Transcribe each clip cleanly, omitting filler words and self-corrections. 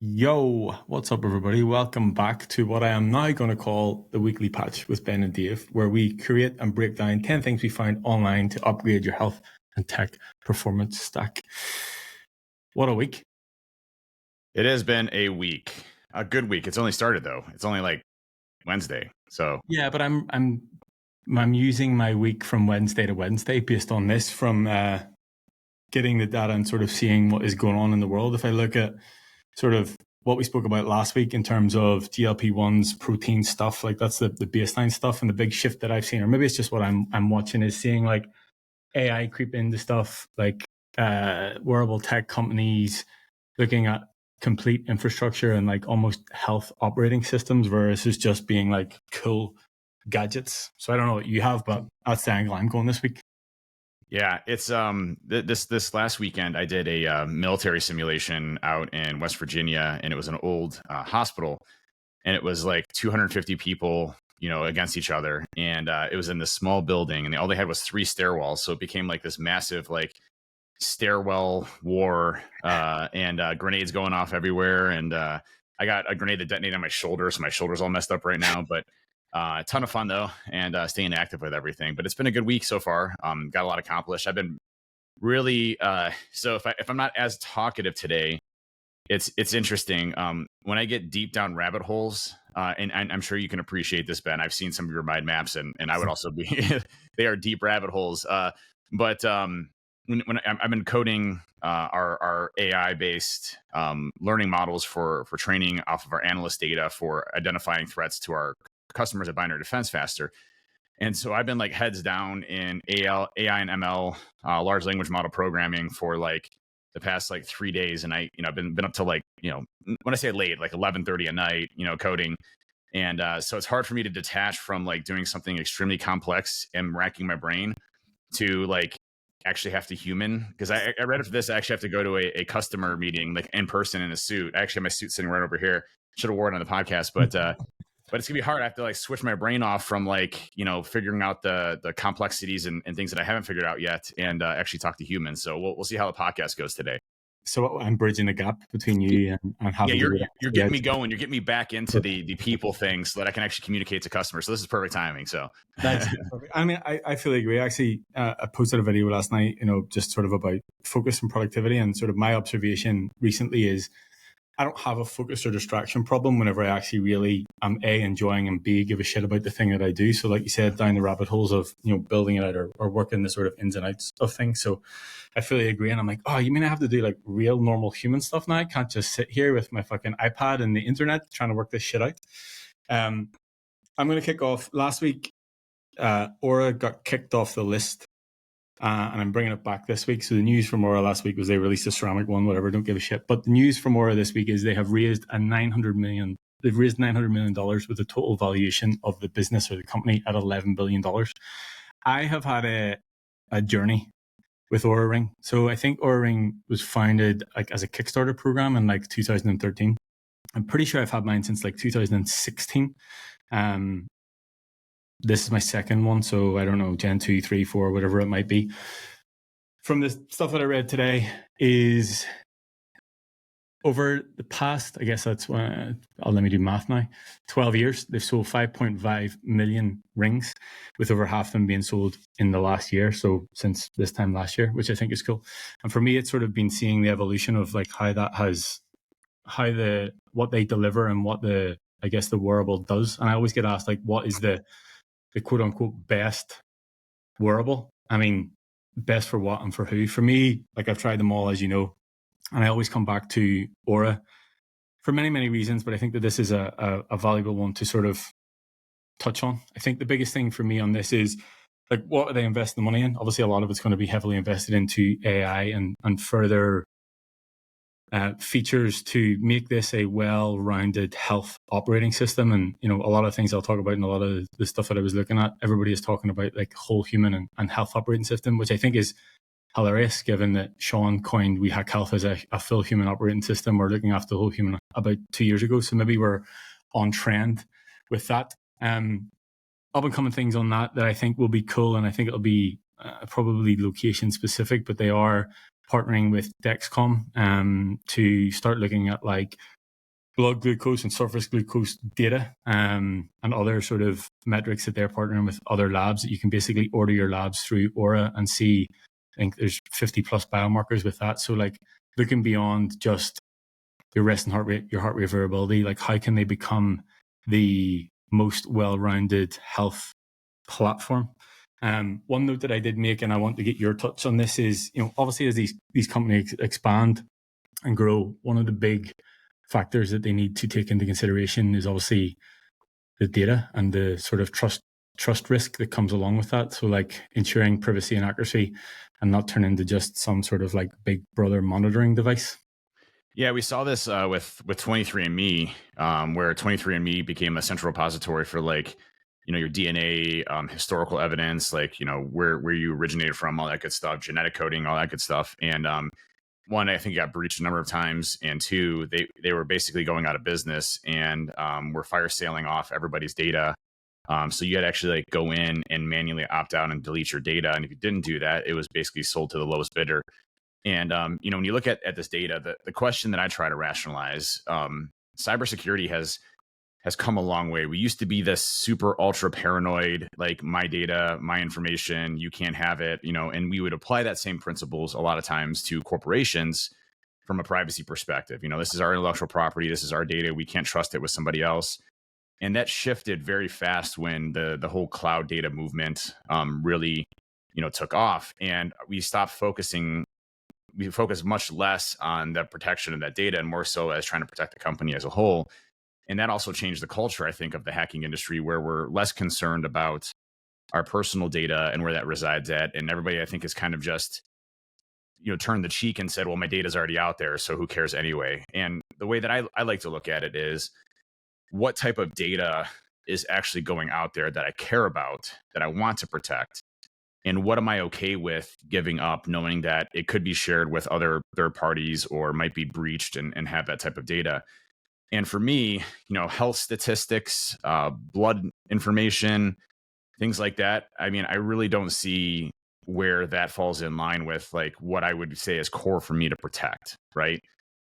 Yo, what's up, everybody? Welcome back to what I am now going to call the Weekly Patch with Ben and Dave, where we create and break down 10 things we find online to upgrade your health and tech performance stack. What a week. It has been a week, a good week. It's only started though. It's only like Wednesday. So yeah, but I'm using my week from Wednesday to Wednesday based on this, from getting the data and sort of seeing what is going on in the world. If I look at sort of what we spoke about last week in terms of GLP-1s, protein stuff, like that's the baseline stuff, and the big shift that I've seen, or maybe it's just what I'm watching, is seeing like AI creep into stuff, like wearable tech companies looking at complete infrastructure and like almost health operating systems versus just being like cool gadgets. So I don't know what you have, but that's the angle I'm going this week. yeah, it's this last weekend I did a military simulation out in West Virginia, and it was an old hospital, and it was like 250 people, against each other, and it was in this small building, and all they had was 3 stairwells, so it became like this massive like stairwell war, and grenades going off everywhere, and I got a grenade that detonated on my shoulder, so my shoulder's all messed up right now, but a ton of fun though, and staying active with everything. But it's been a good week so far. Got a lot accomplished. I've been really so if I'm not as talkative today, it's interesting. When I get deep down rabbit holes, and I'm sure you can appreciate this, Ben. I've seen some of your mind maps, and I would also be they are deep rabbit holes. But when I've been coding our AI based learning models for training off of our analyst data for identifying threats to our customers at binary defense faster. And so I've been like heads down in AI and ML, large language model programming for like the past like 3 days. And I've been up till like, when I say late, like 11:30 at night, coding. And so it's hard for me to detach from like doing something extremely complex and racking my brain to like actually have to human. Because I read for this, I actually have to go to a customer meeting like in person in a suit. I actually have my suit sitting right over here. Should have worn it on the podcast, but it's gonna be hard. I have to like switch my brain off from like, figuring out the complexities and things that I haven't figured out yet, and actually talk to humans. So we'll see how the podcast goes today. So I'm bridging the gap between you and having. Yeah, you're getting me going. You're getting me back into the people thing so that I can actually communicate to customers. So this is perfect timing. So that's perfect. I mean, I fully agree. Actually, I posted a video last night, just sort of about focus and productivity, and sort of my observation recently is I don't have a focus or distraction problem whenever I actually really am A, enjoying, and B, give a shit about the thing that I do. So like you said, down the rabbit holes of, building it out or working the sort of ins and outs of things. So I fully agree. And I'm like, oh, you mean I have to do like real normal human stuff now? I can't just sit here with my fucking iPad and the internet trying to work this shit out. I'm going to kick off. Last week, Oura got kicked off the list. And I'm bringing it back this week. So the news from Oura last week was they released a ceramic one, whatever, don't give a shit. But the news from Oura this week is they have raised $900 million with a total valuation of the business or the company at $11 billion. I have had a journey with Oura Ring. So I think Oura Ring was founded like as a Kickstarter program in like 2013. I'm pretty sure I've had mine since like 2016. This is my second one, so I don't know, Gen 2, 3, 4, whatever it might be. From the stuff that I read today is over the past, I guess that's, let me do math now, 12 years, they've sold 5.5 million rings, with over half of them being sold in the last year, so since this time last year, which I think is cool. And for me, it's sort of been seeing the evolution of like what they deliver and what the wearable does. And I always get asked like, what is the quote unquote best wearable? I mean, best for what and for who? For me, like I've tried them all, as you know, and I always come back to Oura for many, many reasons, but I think that this is a valuable one to sort of touch on. I think the biggest thing for me on this is like, what are they investing the money in? Obviously, a lot of it's going to be heavily invested into AI and further features to make this a well-rounded health operating system. And, a lot of things I'll talk about in a lot of the stuff that I was looking at, everybody is talking about like whole human and health operating system, which I think is hilarious given that Sean coined We Hack Health as a full human operating system. We're looking after the whole human about 2 years ago. So maybe we're on trend with that. Up and coming things on that I think will be cool. And I think it'll be probably location specific, but they are partnering with Dexcom to start looking at like blood glucose and surface glucose data, and other sort of metrics that they're partnering with other labs that you can basically order your labs through Oura and see. I think there's 50 plus biomarkers with that. So like looking beyond just your resting heart rate, your heart rate variability, like how can they become the most well-rounded health platform? One note that I did make, and I want to get your touch on this, is, you know, obviously as these companies expand and grow, one of the big factors that they need to take into consideration is obviously the data and the sort of trust risk that comes along with that. So like ensuring privacy and accuracy and not turn into just some sort of like big brother monitoring device. Yeah, we saw this with 23andMe, where 23andMe became a central repository for like, you know, your DNA, historical evidence, like, you know, where you originated from, all that good stuff, genetic coding, all that good stuff. And one, I think it got breached a number of times, and two, they were basically going out of business and were fire sailing off everybody's data. So you had to actually like go in and manually opt out and delete your data. And if you didn't do that, it was basically sold to the lowest bidder. And you know, when you look at this data, the question that I try to rationalize, cybersecurity has come a long way. We used to be this super ultra paranoid, like my data, my information, you can't have it, you know, and we would apply that same principles a lot of times to corporations from a privacy perspective. You know, this is our intellectual property, this is our data, we can't trust it with somebody else. And that shifted very fast when the whole cloud data movement really, you know, took off, and we focus much less on the protection of that data and more so as trying to protect the company as a whole. And that also changed the culture, I think, of the hacking industry, where we're less concerned about our personal data and where that resides at. And everybody, I think, is kind of just, you know, turned the cheek and said, well, my data's already out there, so who cares anyway? And the way that I like to look at it is, what type of data is actually going out there that I care about, that I want to protect? And what am I okay with giving up, knowing that it could be shared with other third parties or might be breached and have that type of data? And for me, you know, health statistics, blood information, things like that. I mean, I really don't see where that falls in line with like what I would say is core for me to protect, right?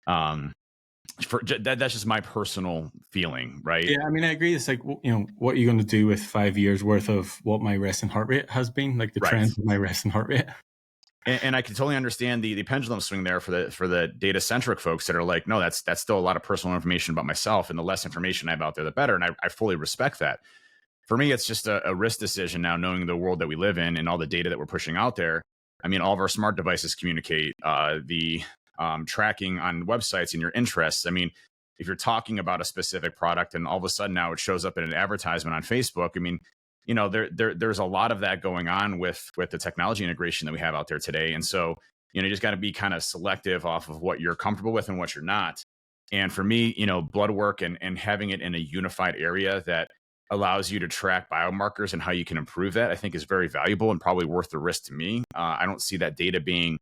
That's just my personal feeling, right? Yeah, I mean, I agree. It's like, you know, what are you going to do with 5 years worth of what my resting heart rate has been, like the Right. trend of my resting heart rate? And I can totally understand the pendulum swing there for the data centric folks that are like, no, that's still a lot of personal information about myself, and the less information I have out there, the better. And I fully respect that. For me, it's just a risk decision now, knowing the world that we live in and all the data that we're pushing out there. I mean, all of our smart devices communicate, the tracking on websites and your interests. I mean, if you're talking about a specific product and all of a sudden now it shows up in an advertisement on Facebook, I mean, you know, there's a lot of that going on with the technology integration that we have out there today. And so, you know, you just got to be kind of selective off of what you're comfortable with and what you're not. And for me, you know, blood work and having it in a unified area that allows you to track biomarkers and how you can improve that, I think is very valuable and probably worth the risk to me. I don't see that data being,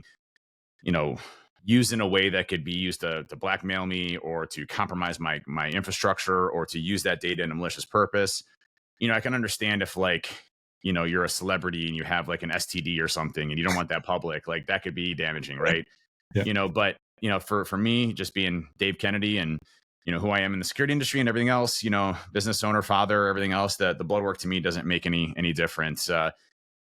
you know, used in a way that could be used to blackmail me or to compromise my infrastructure or to use that data in a malicious purpose. You know, I can understand if like, you know, you're a celebrity and you have like an STD or something and you don't want that public, like that could be damaging, right? Yeah. You know, but you know, for me, just being Dave Kennedy and, you know, who I am in the security industry and everything else, you know, business owner, father, everything else, the blood work to me doesn't make any difference.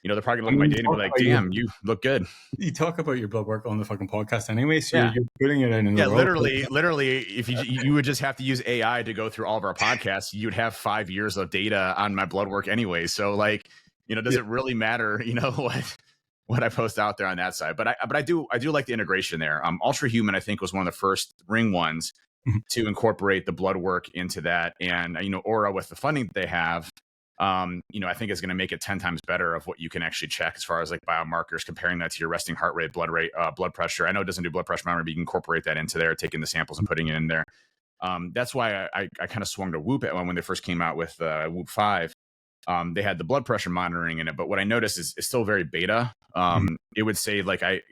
You know, they're probably gonna look at my data and be like, damn, you look good. You talk about your blood work on the fucking podcast anyway, so Yeah. you're putting it in the world. Literally, if you would just have to use AI to go through all of our podcasts, you'd have 5 years of data on my blood work anyway. So like, you know, does it really matter, you know, what I post out there on that side? But I do like the integration there. Ultra Human, I think, was one of the first ring ones to incorporate the blood work into that. And, you know, Oura, with the funding that they have, you know, I think is going to make it 10 times better of what you can actually check as far as like biomarkers, comparing that to your resting heart rate, blood pressure. I know it doesn't do blood pressure monitor, but you can incorporate that into there, taking the samples and putting it in there. That's why I kind of swung to Whoop at when they first came out with Whoop 5. They had the blood pressure monitoring in it, but what I noticed is it's still very beta. It would say like I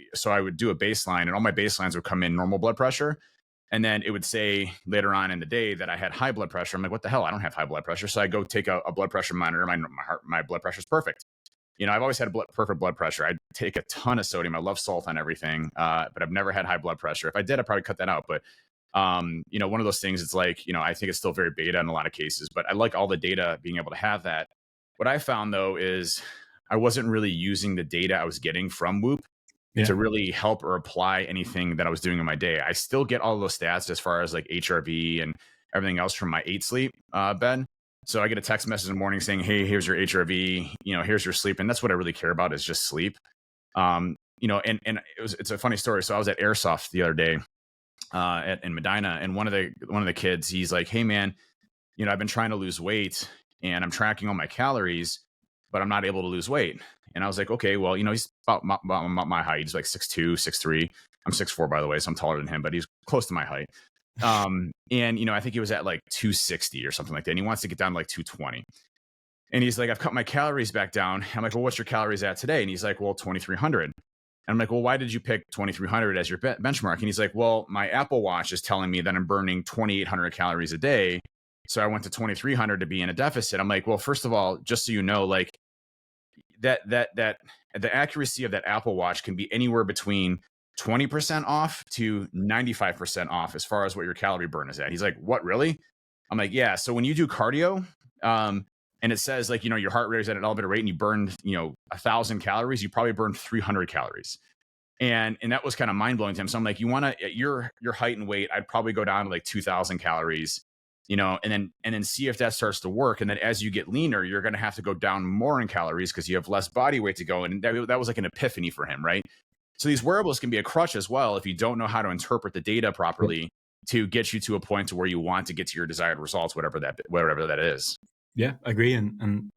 would do a baseline and all my baselines would come in normal blood pressure. And then it would say later on in the day that I had high blood pressure. I'm like, what the hell? I don't have high blood pressure. So I go take a blood pressure monitor. My blood pressure is perfect. You know, I've always had perfect blood pressure. I take a ton of sodium. I love salt on everything, but I've never had high blood pressure. If I did, I'd probably cut that out. But One of those things, it's like, I think it's still very beta in a lot of cases, but I like all the data being able to have that. What I found though is I wasn't really using the data I was getting from Whoop to really help or apply anything that I was doing in my day. I still get all those stats as far as like HRV and everything else from my 8 sleep bed. So I get a text message in the morning saying, hey, here's your HRV, here's your sleep. And that's what I really care about is just sleep. And it's a funny story. So I was at Airsoft the other day in Medina, and one of the kids, he's like, hey man, I've been trying to lose weight and I'm tracking all my calories, but I'm not able to lose weight. And I was like, okay, well, he's about my height. He's like 6'2", 6'3". I'm 6'4", by the way, so I'm taller than him, but he's close to my height. And I think he was at like 260 or something like that. And he wants to get down to like 220. And he's like, I've cut my calories back down. I'm like, well, what's your calories at today? And he's like, well, 2,300. And I'm like, well, why did you pick 2,300 as your benchmark? And he's like, well, my Apple Watch is telling me that I'm burning 2,800 calories a day. So I went to 2,300 to be in a deficit. I'm like, well, first of all, just so you know, like that the accuracy of that Apple Watch can be anywhere between 20% off to 95% off as far as what your calorie burn is at. He's like, what, really? I'm like, yeah. So when you do cardio, and it says like, your heart rate is at an elevated rate and you burned, 1,000 calories, you probably burned 300 calories. And that was kind of mind blowing to him. So I'm like, you want to, at your height and weight, I'd probably go down to like 2,000 calories, and then see if that starts to work. And then as you get leaner, you're going to have to go down more in calories because you have less body weight to go. And that was like an epiphany for him. Right. So these wearables can be a crutch as well if you don't know how to interpret the data properly to get you to a point to where you want to get to your desired results, whatever that is. Yeah, I agree. And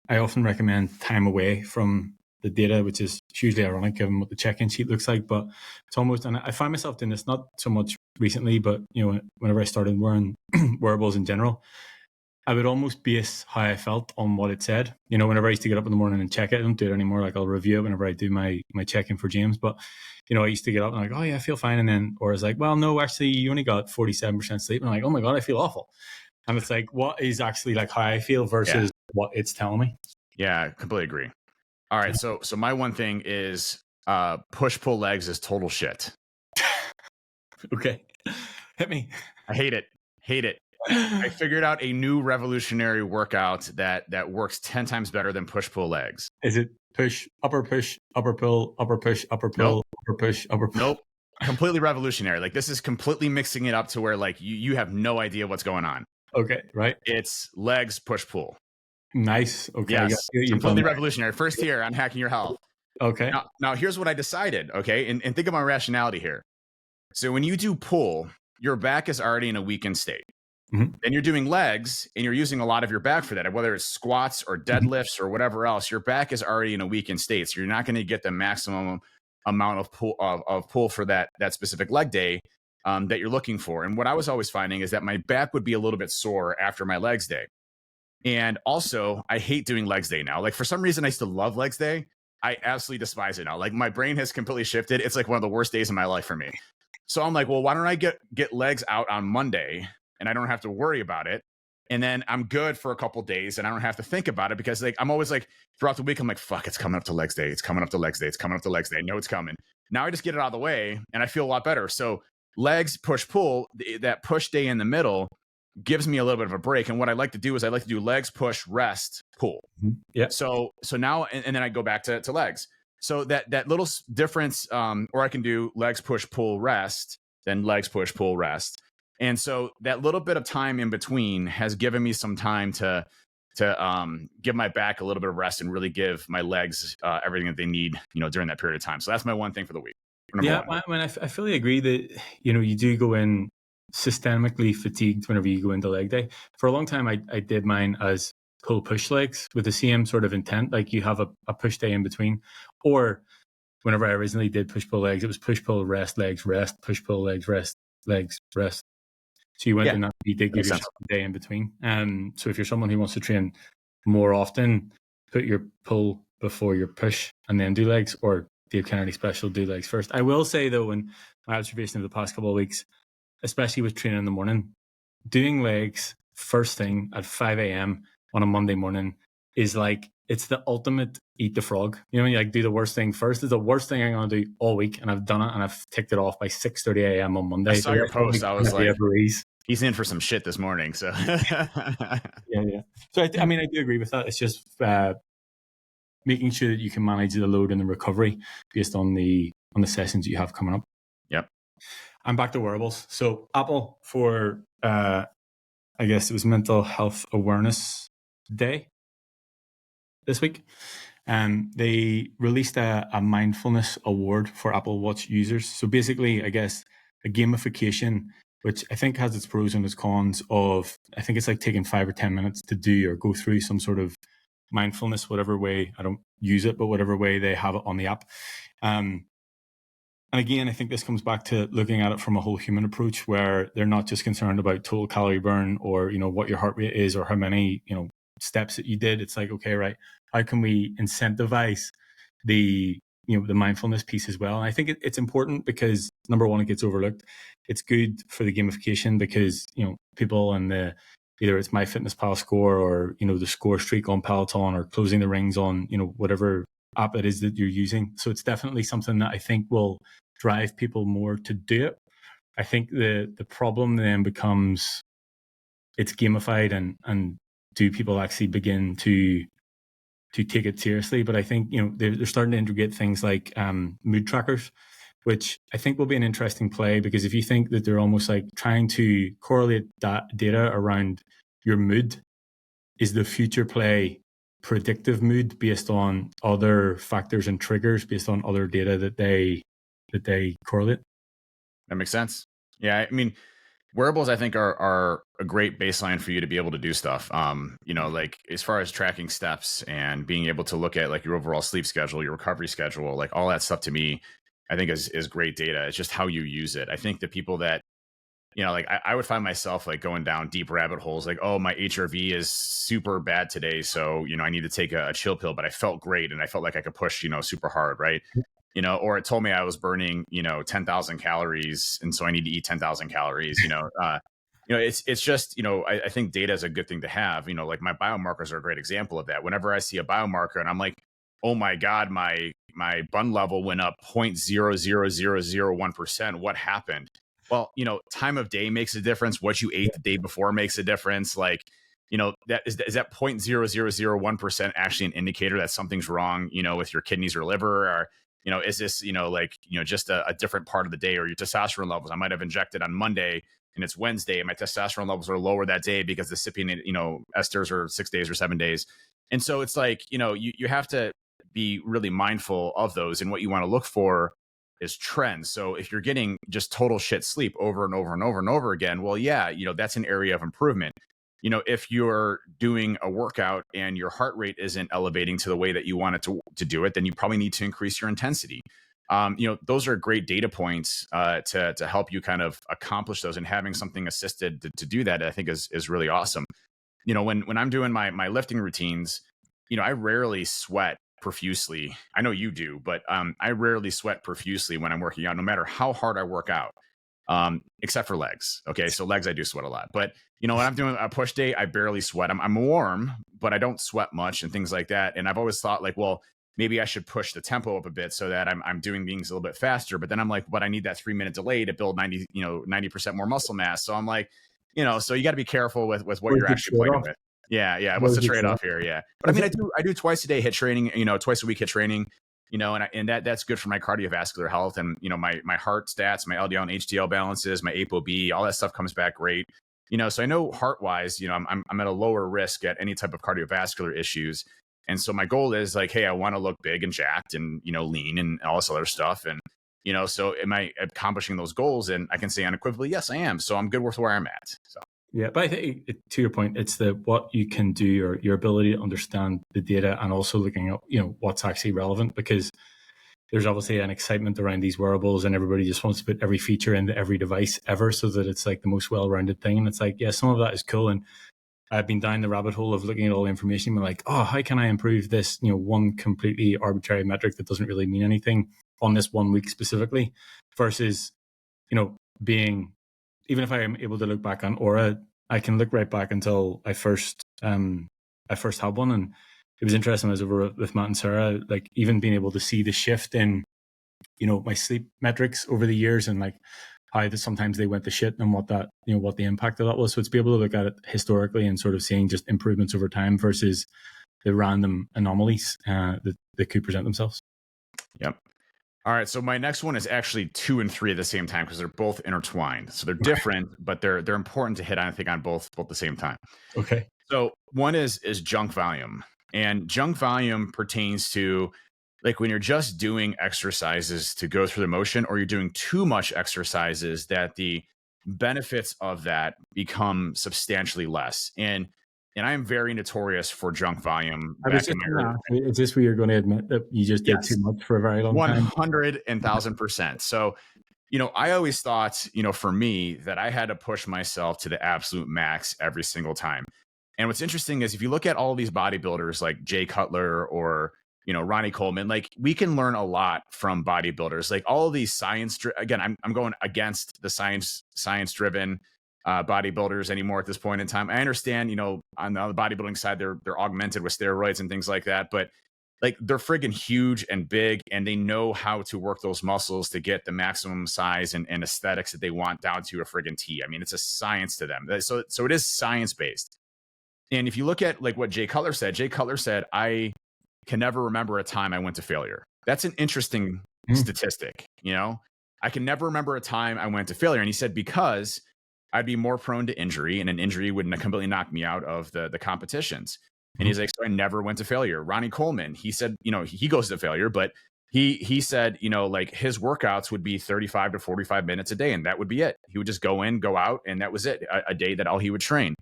I often recommend time away from the data, which is hugely ironic given what the check-in sheet looks like. But it's almost, and I find myself doing this not so much recently, but whenever I started wearing wearables in general, I would almost base how I felt on what it said. Whenever I used to get up in the morning and check it, I don't do it anymore. Like I'll review it whenever I do my check-in for James. But I used to get up and I'm like, oh yeah, I feel fine. And then, or it's like, well, no, actually you only got 47% sleep. And I'm like, oh my God, I feel awful. And it's like, what is actually like how I feel versus what it's telling me? Yeah, completely agree. All right. So my one thing is push-pull legs is total shit. Okay. Hit me. I hate it. I figured out a new revolutionary workout that works 10 times better than push-pull legs. Is it push, upper pull, upper push, upper pull, nope. upper push, upper pull? Nope. Completely revolutionary. Like this is completely mixing it up to where like you have no idea what's going on. Okay, right. It's legs, push, pull. Nice. Okay. Yes. Completely revolutionary. First here on Hacking Your Health. Okay. Now here's what I decided. Okay. And think of my rationality here. So when you do pull, your back is already in a weakened state. Mm-hmm. Then you're doing legs and you're using a lot of your back for that. Whether it's squats or deadlifts or whatever else, your back is already in a weakened state. So you're not going to get the maximum amount of pull for that specific leg day that you're looking for. And what I was always finding is that my back would be a little bit sore after my legs day. And also, I hate doing legs day now. Like for some reason, I used to love legs day. I absolutely despise it now. Like my brain has completely shifted. It's like one of the worst days of my life for me. So I'm like, well, why don't I get legs out on Monday and I don't have to worry about it. And then I'm good for a couple days and I don't have to think about it because like I'm always like throughout the week, I'm like, fuck, it's coming up to legs day. It's coming up to legs day. It's coming up to legs day. I know it's coming. Now I just get it out of the way and I feel a lot better. So legs, push, pull, that push day in the middle gives me a little bit of a break. And what I like to do is I like to do legs, push, rest, pull. Yeah. So now, and then I go back to legs. So that little difference, or I can do legs, push, pull, rest, then legs, push, pull, rest. And so that little bit of time in between has given me some time to give my back a little bit of rest and really give my legs everything that they need, during that period of time. So that's my one thing for the week. Yeah, I fully agree that, you do go in systemically fatigued whenever you go into leg day. For a long time, I did mine as pull push legs with the same sort of intent. Like you have a push day in between. Or whenever I originally did push pull legs, it was push pull rest legs rest, push pull legs rest legs rest. So you went in that, you did give yourself a day in between. So if you're someone who wants to train more often, put your pull before your push and then do legs, or Dave Kennedy special, do legs first. I will say though, in my observation of the past couple of weeks, especially with training in the morning, doing legs first thing at 5 a.m. on a Monday morning is like it's the ultimate eat the frog. You know, you like do the worst thing first. It's the worst thing I'm going to do all week, and I've done it, and I've ticked it off by 6:30 a.m. on Monday. I saw your post. I was like, he's in for some shit this morning. So yeah. So I do agree with that. It's just making sure that you can manage the load and the recovery based on the sessions you have coming up. Yep. I'm back to wearables. So Apple for I guess it was Mental Health Awareness Day this week. They released a mindfulness award for Apple Watch users. So basically, I guess a gamification, which I think has its pros and its cons of, I think it's like taking 5 or 10 minutes to do or go through some sort of mindfulness, whatever way, I don't use it, but whatever way they have it on the app. And again, I think this comes back to looking at it from a whole human approach, where they're not just concerned about total calorie burn or, what your heart rate is or how many, steps that you did. It's like, okay, right, how can we incentivize the mindfulness piece as well? And I think it's important because, number one, it gets overlooked. It's good for the gamification because, people and either it's MyFitnessPal score or, the score streak on Peloton or closing the rings on, whatever app it is that you're using. So it's definitely something that I think will drive people more to do it. I think the problem then becomes it's gamified and do people actually begin to take it seriously? But I think, they're starting to integrate things like mood trackers, which I think will be an interesting play, because if you think that they're almost like trying to correlate that data around your mood, is the future play predictive mood based on other factors and triggers based on other data that they correlate? That makes sense. Yeah, I mean, wearables, I think, are a great baseline for you to be able to do stuff. Like as far as tracking steps and being able to look at like your overall sleep schedule, your recovery schedule, like all that stuff, to me, I think is great data. It's just how you use it. I think the people that, like I would find myself like going down deep rabbit holes, like, oh, my HRV is super bad today, so I need to take a chill pill, but I felt great and I felt like I could push super hard, right? Or it told me I was burning 10,000 calories, and so I need to eat 10,000 calories. It's just I think data is a good thing to have. Like my biomarkers are a great example of that. Whenever I see a biomarker and I'm like, oh my god, my bun level went up 0.00001%. What happened? Well, time of day makes a difference. What you ate the day before makes a difference. Like, that is that 0.0001% actually an indicator that something's wrong, with your kidneys or liver? Or, is this, just a different part of the day, or your testosterone levels? I might have injected on Monday and it's Wednesday and my testosterone levels are lower that day because the cypionate, esters are 6 days or 7 days. And so it's like, you have to be really mindful of those. And what you want to look for is trends. So if you're getting just total shit sleep over and over and over and over again, well, yeah, that's an area of improvement. If you're doing a workout and your heart rate isn't elevating to the way that you want it to do it, then you probably need to increase your intensity. Those are great data points to help you kind of accomplish those, and having something assisted to do that, I think is really awesome. When I'm doing my lifting routines, I rarely sweat profusely. I know you do, but I rarely sweat profusely when I'm working out, no matter how hard I work out, except for legs. Okay, so legs I do sweat a lot, but when I'm doing a push day, I barely sweat. I'm warm, but I don't sweat much and things like that. And I've always thought like, well, maybe I should push the tempo up a bit so that I'm doing things a little bit faster. But then I'm like, but I need that 3-minute delay to build 90% more muscle mass. So I'm like, so you got to be careful with what you're actually playing with. Yeah. What's the trade-off here? Yeah. But I mean, I do twice a day HIIT training, twice a week HIIT training, and that's good for my cardiovascular health and, my heart stats, my LDL and HDL balances, my ApoB, all that stuff comes back great. So I know heart wise, I'm at a lower risk at any type of cardiovascular issues. And so my goal is like, hey, I want to look big and jacked and, lean and all this other stuff. And, so am I accomplishing those goals? And I can say unequivocally, yes, I am. So I'm good with where I'm at. So. Yeah, but I think to your point, it's what you can do, or your ability to understand the data, and also looking at what's actually relevant, because there's obviously an excitement around these wearables, and everybody just wants to put every feature into every device ever, so that it's like the most well-rounded thing. And it's like, yeah, some of that is cool, and I've been down the rabbit hole of looking at all the information and like, oh, how can I improve this? One completely arbitrary metric that doesn't really mean anything on this 1 week specifically, versus being. Even if I am able to look back on Oura, I can look right back until I first had one, and it was interesting. I was over with Matt and Sarah, like even being able to see the shift in, my sleep metrics over the years, and like how that sometimes they went to shit, and what that, what the impact of that was. So it's be able to look at it historically and sort of seeing just improvements over time versus the random anomalies that could present themselves. Yep. All right. So my next one is actually 2 and 3 at the same time because they're both intertwined. So they're different, but they're important to hit on, I think, on both the same time. Okay. So one is junk volume. And junk volume pertains to like when you're just doing exercises to go through the motion, or you're doing too much exercises that the benefits of that become substantially less. And I am very notorious for junk volume. Is this where you're going to admit that you just did too much for a very long time? 100,000%. So, I always thought, for me, that I had to push myself to the absolute max every single time. And what's interesting is if you look at all these bodybuilders like Jay Cutler or, Ronnie Coleman, like we can learn a lot from bodybuilders. Like all of these again, I'm going against the science driven bodybuilders anymore at this point in time. I understand, on the bodybuilding side, they're augmented with steroids and things like that, but like they're friggin' huge and big, and they know how to work those muscles to get the maximum size and aesthetics that they want down to a friggin' T. I mean, it's a science to them. So it is science based. And if you look at like what Jay Cutler said, I can never remember a time I went to failure. That's an interesting statistic. I can never remember a time I went to failure. And he said, because I'd be more prone to injury, and an injury would completely knock me out of the competitions. And he's like, so I never went to failure. Ronnie Coleman, he said, he goes to failure, but he said, like his workouts would be 35 to 45 minutes a day, and that would be it. He would just go in, go out, and that was it. A day that all he would train.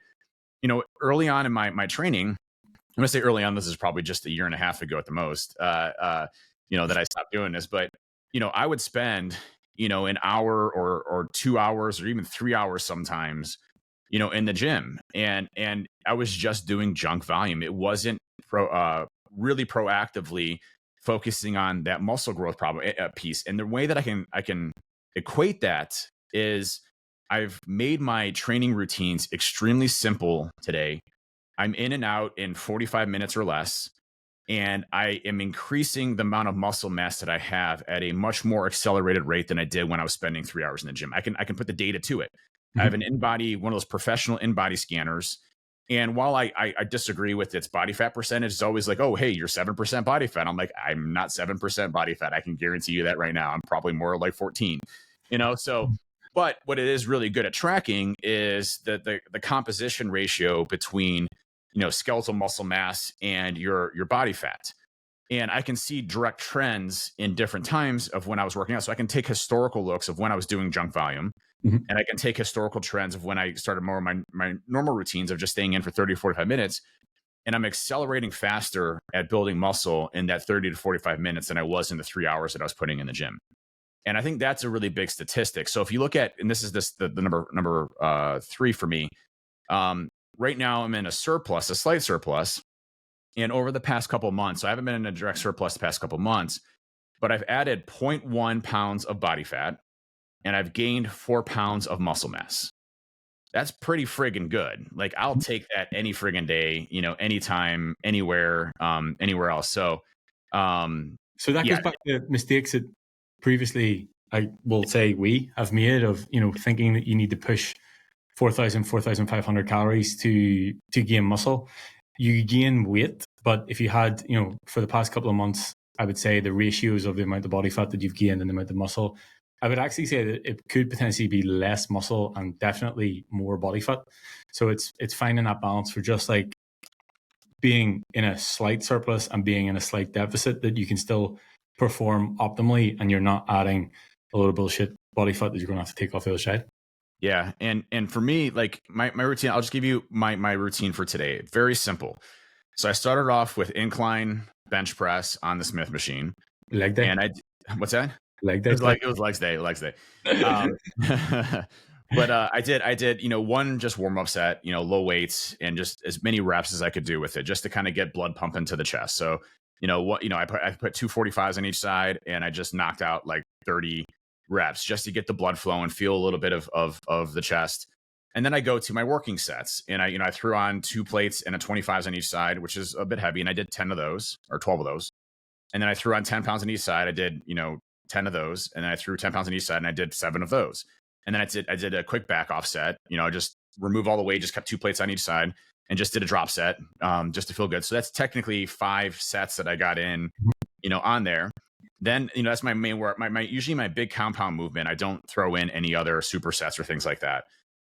Early on in my training, I'm going to say early on, this is probably just a year and a half ago at the most, that I stopped doing this. But, I would spend, an hour or 2 hours or even 3 hours sometimes, in the gym. And I was just doing junk volume. It wasn't really proactively focusing on that muscle growth piece. And the way that I can equate that is I've made my training routines extremely simple today. I'm in and out in 45 minutes or less, and I am increasing the amount of muscle mass that I have at a much more accelerated rate than I did when I was spending 3 hours in the gym. I can put the data to it. Mm-hmm. I have an one of those professional in-body scanners. And while I disagree with its body fat percentage, it's always like, oh, hey, you're 7% body fat. I'm like, I'm not 7% body fat. I can guarantee you that right now. I'm probably more like 14, so. But what it is really good at tracking is the composition ratio between, skeletal muscle mass and your body fat. And I can see direct trends in different times of when I was working out. So I can take historical looks of when I was doing junk volume, and I can take historical trends of when I started more of my normal routines of just staying in for 30 to 45 minutes. And I'm accelerating faster at building muscle in that 30 to 45 minutes than I was in the 3 hours that I was putting in the gym. And I think that's a really big statistic. So if you look at, and this is the number 3 for me, right now I'm in a slight surplus. And over the past couple of months, so I haven't been in a direct surplus the past couple of months, but I've added 0.1 pounds of body fat, and I've gained 4 pounds of muscle mass. That's pretty friggin' good. Like I'll take that any friggin' day, anytime, anywhere, anywhere else. So that goes back to mistakes that previously, I will say we have made of, thinking that you need to push 4,000, 4,500 calories to gain muscle. You gain weight, but if you had, for the past couple of months, I would say the ratios of the amount of body fat that you've gained and the amount of muscle, I would actually say that it could potentially be less muscle and definitely more body fat. So it's finding that balance for just like being in a slight surplus and being in a slight deficit, that you can still perform optimally and you're not adding a load of bullshit body fat that you're going to have to take off the other side. Yeah. And for me, like my routine, I'll just give you my routine for today. Very simple. So I started off with incline bench press on the Smith machine. Leg day. And what's that? Leg day. It was legs day. But I did, one just warm up set, low weights and just as many reps as I could do with it, just to kind of get blood pumping to the chest. So, I put 245s on each side, and I just knocked out like 30 reps just to get the blood flow and feel a little bit of the chest. And then I go to my working sets, and I threw on 2 plates and a 25s on each side, which is a bit heavy. And I did 10 of those or 12 of those. And then I threw on 10 pounds on each side. I did, 10 of those. And then I threw 10 pounds on each side, and I did 7 of those. And then I did a quick back off set, just remove all the weight, just kept 2 plates on each side, and just did a drop set, just to feel good. So that's technically 5 sets that I got in, on there. Then, that's my main work. Usually my big compound movement, I don't throw in any other supersets or things like that.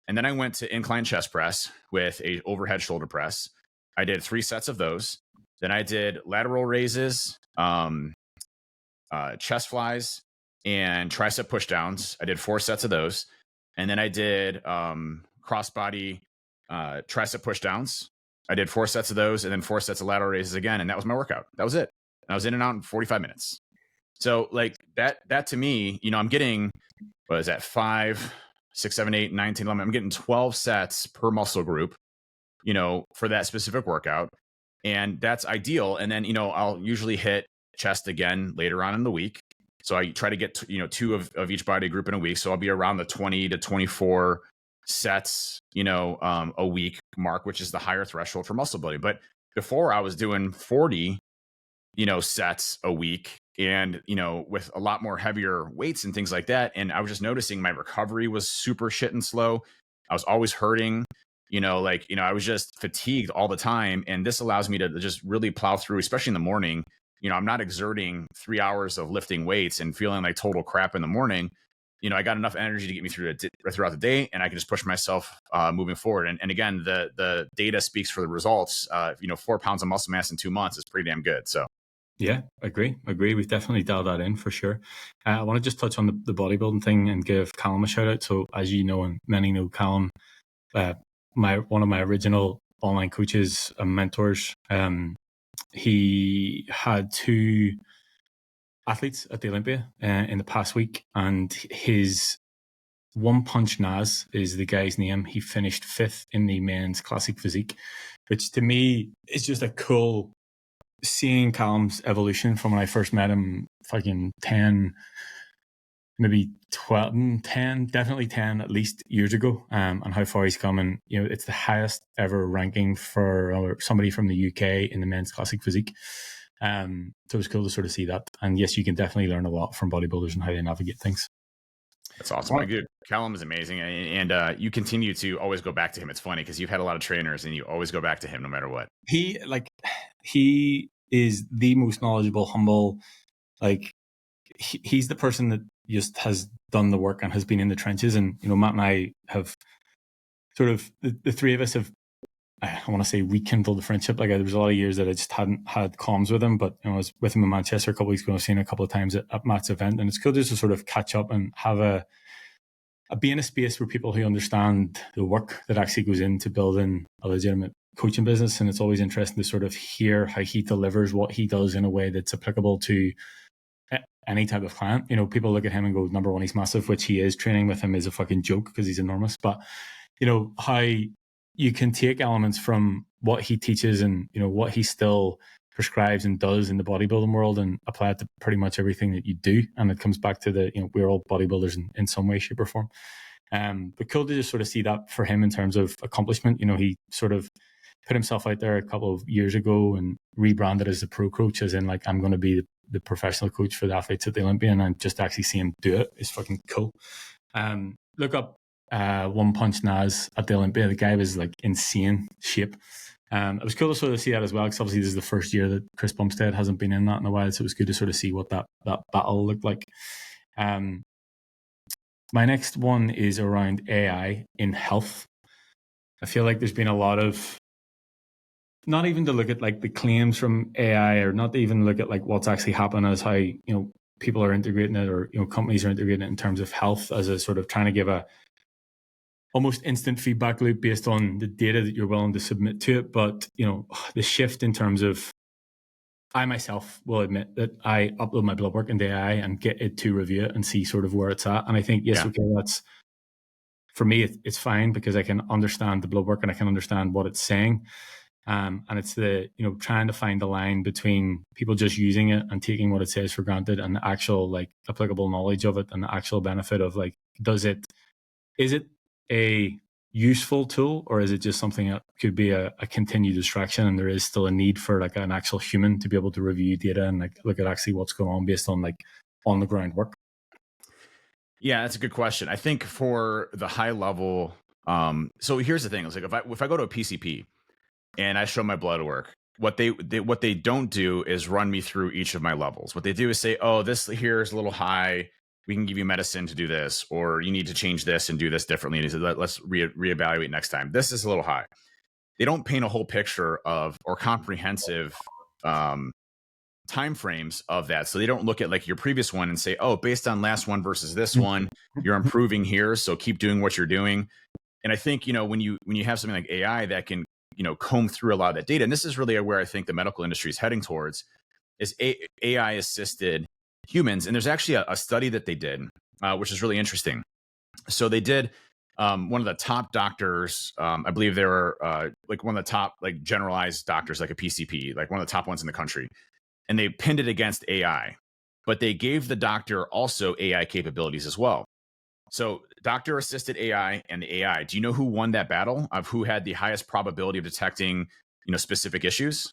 And then I went to incline chest press with a overhead shoulder press. I did 3 sets of those. Then I did lateral raises, chest flies, and tricep push downs. I did 4 sets of those. And then I did crossbody tricep push downs. I did 4 sets of those, and then 4 sets of lateral raises again. And that was my workout. That was it. And I was in and out in 45 minutes. So like that to me, I'm getting, what is that, 5, 6, 7, 8, 9, 10, 11. I'm getting 12 sets per muscle group, for that specific workout. And that's ideal. And then, I'll usually hit chest again later on in the week. So I try to get, 2 of each body group in a week. So I'll be around the 20 to 24 sets, a week mark, which is the higher threshold for muscle building. But before I was doing 40, sets a week, and, with a lot more heavier weights and things like that. And I was just noticing my recovery was super shit and slow. I was always hurting, I was just fatigued all the time. And this allows me to just really plow through, especially in the morning. I'm not exerting 3 hours of lifting weights and feeling like total crap in the morning. I got enough energy to get me throughout the day, and I can just push myself moving forward. And again, the data speaks for the results. 4 pounds of muscle mass in 2 months is pretty damn good. So. Yeah, agree. We've definitely dialed that in for sure. I want to just touch on the bodybuilding thing and give Callum a shout out. So as you know, and many know, Callum, one of my original online coaches and mentors, he had 2 athletes at the Olympia in the past week, and his One Punch Naz is the guy's name. He finished 5th in the men's classic physique, which to me is just a cool, seeing Callum's evolution from when I first met him fucking 10, maybe 12, 10, definitely 10 at least years ago, and how far he's come. And, it's the highest ever ranking for somebody from the UK in the men's classic physique. So it was cool to sort of see that. And yes, you can definitely learn a lot from bodybuilders and how they navigate things. That's awesome. My good. Callum is amazing. And you continue to always go back to him. It's funny because you've had a lot of trainers and you always go back to him no matter what. He is the most knowledgeable, humble, he's the person that just has done the work and has been in the trenches. And, Matt and I have sort of, the 3 of us have, I want to say, rekindled the friendship. There was a lot of years that I just hadn't had comms with him, but I was with him in Manchester a couple of weeks ago. I've seen him a couple of times at Matt's event, and it's cool just to sort of catch up and have be in a space where people who understand the work that actually goes into building a legitimate coaching business. And it's always interesting to sort of hear how he delivers what he does in a way that's applicable to any type of client. People look at him and go, number one, he's massive, which he is. Training with him is a fucking joke because he's enormous. But, how you can take elements from what he teaches and, what he still prescribes and does in the bodybuilding world and apply it to pretty much everything that you do. And it comes back to we're all bodybuilders in some way, shape or form. But cool to just sort of see that for him in terms of accomplishment. He sort of put himself out there a couple of years ago and rebranded as a pro coach, as in I'm going to be the professional coach for the athletes at the Olympia, and just actually see him do it is fucking cool. Look up One Punch Naz at the Olympia. The guy was insane shape. It was cool to sort of see that as well, because obviously this is the first year that Chris Bumstead hasn't been in that in a while, so it was good to sort of see what that battle looked like. My next one is around AI in health. I feel like there's been a lot of, not even to look at the claims from AI, or not to even look at what's actually happening as how people are integrating it, or companies are integrating it in terms of health as a sort of trying to give a almost instant feedback loop based on the data that you're willing to submit to it. But the shift in terms of, I myself will admit that I upload my blood work into AI and get it to review it and see sort of where it's at. And I think, yes, okay, that's, for me, it's fine because I can understand the blood work and I can understand what it's saying. And it's the, trying to find the line between people just using it and taking what it says for granted and the actual applicable knowledge of it and the actual benefit of is it a useful tool, or is it just something that could be a continued distraction, and there is still a need for like an actual human to be able to review data and like look at actually what's going on based on like on the ground work? Yeah, that's a good question. I think for the high level, so here's the thing: it's like if I go to a PCP and I show my blood work, what they don't do is run me through each of my levels. What they do is say, oh, this here is a little high. We can give you medicine to do this, or you need to change this and do this differently. And he said, let's reevaluate next time. This is a little high. They don't paint a whole picture of or comprehensive time frames of that. So they don't look at like your previous one and say, oh, based on last one versus this one, you're improving here. So keep doing what you're doing. And I think, when you have something like AI that can, comb through a lot of that data, and this is really where I think the medical industry is heading towards, is AI assisted humans. And there's actually a study that they did, which is really interesting. So they did one of the top doctors, I believe they were like one of the top like generalized doctors, like a PCP, like one of the top ones in the country. And they pinned it against AI, but they gave the doctor also AI capabilities as well. So doctor assisted AI and the AI, do you know who won that battle of who had the highest probability of detecting, specific issues?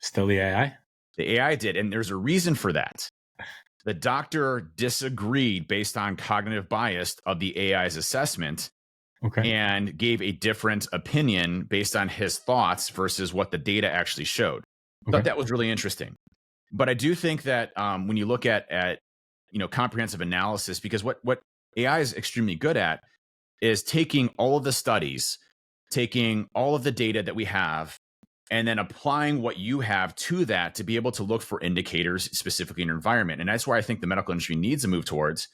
Still the AI? The AI did. And there's a reason for that. The doctor disagreed based on cognitive bias of the AI's assessment, and gave a different opinion based on his thoughts versus what the data actually showed. Thought that was really interesting. But I do think that when you look at comprehensive analysis, because what AI is extremely good at is taking all of the studies, taking all of the data that we have, and then applying what you have to that to be able to look for indicators specifically in your environment. And that's where I think the medical industry needs to move towards,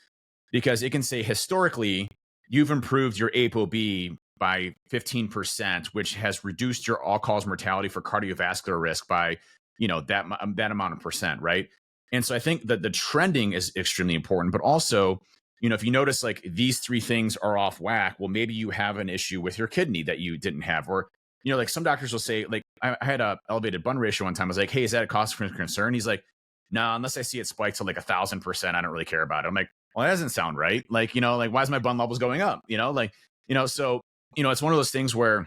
because it can say historically, you've improved your ApoB by 15%, which has reduced your all-cause mortality for cardiovascular risk by, that amount of percent, right? And so I think that the trending is extremely important, but also, if you notice like these three things are off whack, well, maybe you have an issue with your kidney that you didn't have, or, like some doctors will say, like I had a elevated bun ratio one time. I was like, hey, is that a cause for concern? He's like, no, unless I see it spike to like 1,000%, I don't really care about it. I'm like, well, that doesn't sound right. Like, like why is my bun levels going up? So, it's one of those things where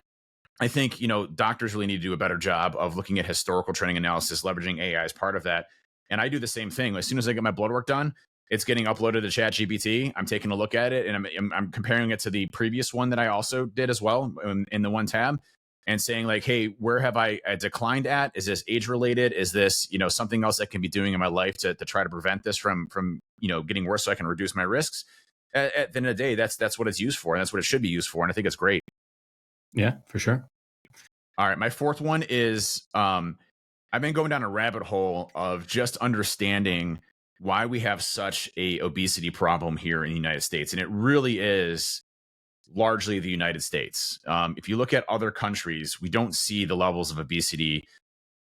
I think, doctors really need to do a better job of looking at historical training analysis, leveraging AI as part of that. And I do the same thing. As soon as I get my blood work done, it's getting uploaded to ChatGPT. I'm taking a look at it, and I'm comparing it to the previous one that I also did as well in the one tab, and saying like, hey, where have I declined at? Is this age related? Is this, something else I can be doing in my life to try to prevent this from getting worse so I can reduce my risks? At the end of the day, that's what it's used for, and that's what it should be used for. And I think it's great. Yeah, for sure. All right. My fourth one is I've been going down a rabbit hole of just understanding why we have such a obesity problem here in the United States. And it really is largely the United States. If you look at other countries, we don't see the levels of obesity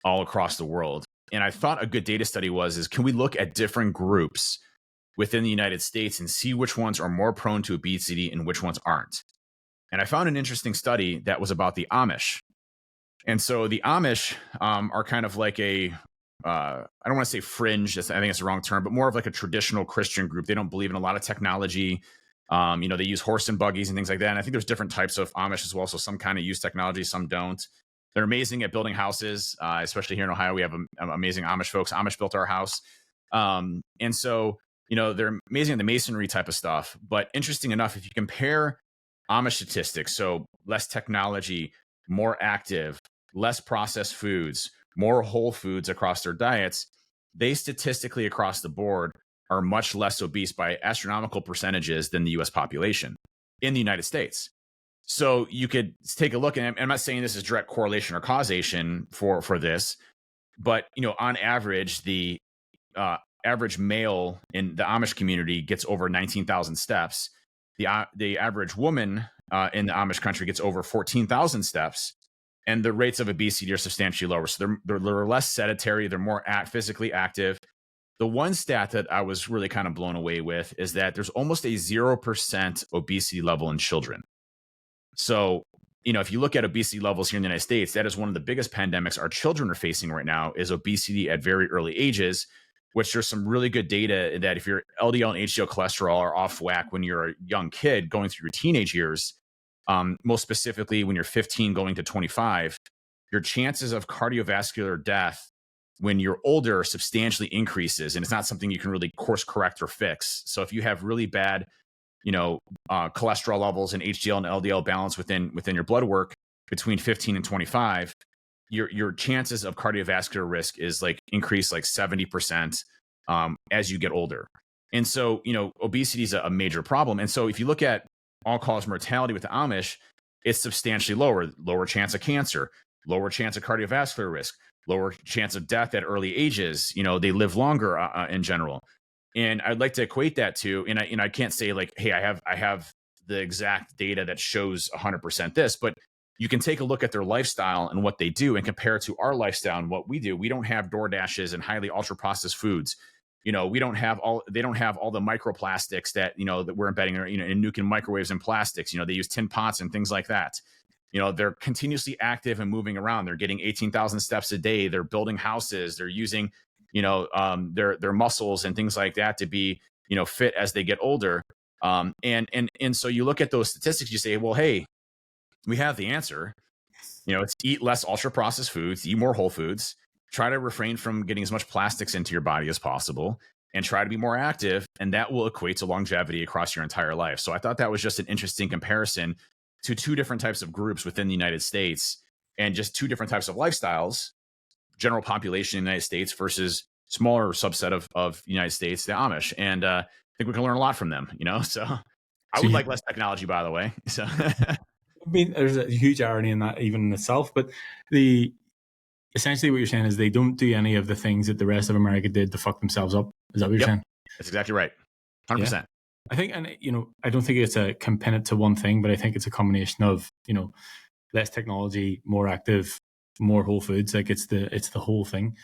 all across the world. And I thought a good data study is can we look at different groups within the United States and see which ones are more prone to obesity and which ones aren't? And I found an interesting study that was about the Amish. And so the Amish are kind of like I don't want to say fringe, I think it's the wrong term, but more of like a traditional Christian group. They don't believe in a lot of technology. They use horse and buggies and things like that. And I think there's different types of Amish as well. So some kind of use technology, some don't. They're amazing at building houses, especially here in Ohio. We have amazing Amish folks. Amish built our house. And so, they're amazing at the masonry type of stuff. But interesting enough, if you compare Amish statistics, so less technology, more active, less processed foods, more whole foods across their diets, they statistically across the board are much less obese by astronomical percentages than the US population in the United States. So you could take a look, and I'm not saying this is direct correlation or causation for this, but on average, the average male in the Amish community gets over 19,000 steps. The average woman in the Amish country gets over 14,000 steps. And the rates of obesity are substantially lower. So they're less sedentary. They're more physically active. The one stat that I was really kind of blown away with is that there's almost a 0% obesity level in children. So, if you look at obesity levels here in the United States, that is one of the biggest pandemics our children are facing right now is obesity at very early ages, which there's some really good data that if your LDL and HDL cholesterol are off whack when you're a young kid going through your teenage years, most specifically when you're 15 going to 25, your chances of cardiovascular death when you're older substantially increases, and it's not something you can really course correct or fix. So if you have really bad, cholesterol levels and HDL and LDL balance within your blood work between 15 and 25, your chances of cardiovascular risk is like increased like 70% as you get older. And so, obesity is a major problem. And so if you look at all-cause mortality with the Amish, it's substantially lower chance of cancer, lower chance of cardiovascular risk, lower chance of death at early ages. They live longer in general. And I'd like to equate that to, and I can't say like, hey, I have the exact data that shows 100% this, but you can take a look at their lifestyle and what they do and compare it to our lifestyle and what we do. We don't have DoorDashes and highly ultra processed foods. They don't have all the microplastics that we're embedding, in nuking microwaves and plastics. They use tin pots and things like that. They're continuously active and moving around. They're getting 18,000 steps a day. They're building houses. They're using their muscles and things like that to be fit as they get older. And so you look at those statistics, you say, well, hey, we have the answer. It's eat less ultra processed foods, eat more whole foods, try to refrain from getting as much plastics into your body as possible, and try to be more active. And that will equate to longevity across your entire life. So I thought that was just an interesting comparison to two different types of groups within the United States and just two different types of lifestyles, general population in the United States versus smaller subset of the United States, the Amish. And I think we can learn a lot from them, so I would like less technology, by the way. So I mean, there's a huge irony in that even in itself, but essentially what you're saying is they don't do any of the things that the rest of America did to fuck themselves up. Is that what you're saying? That's exactly right. 100%. Yeah. I think, and I don't think it's can pin it to one thing, but I think it's a combination of, less technology, more active, more whole foods. Like it's the whole thing.